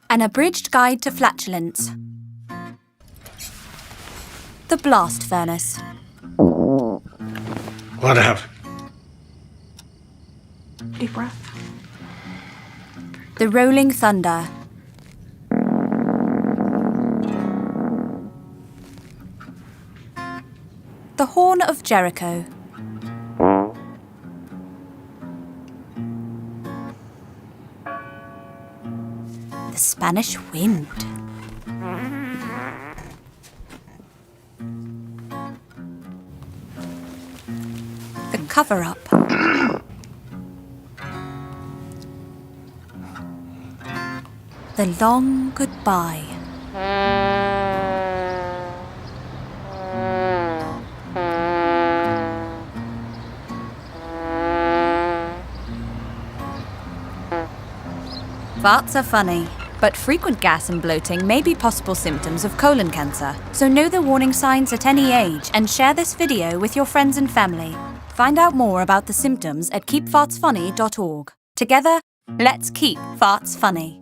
An abridged guide to flatulence. The blast furnace. What happened? Deep breath. The rolling thunder. The horn of Jericho. The Spanish wind. The cover-up. The long goodbye. Farts are funny, but frequent gas and bloating may be possible symptoms of colon cancer. So know the warning signs at any age and share this video with your friends and family. Find out more about the symptoms at keepfartsfunny.org. Together, let's keep farts funny.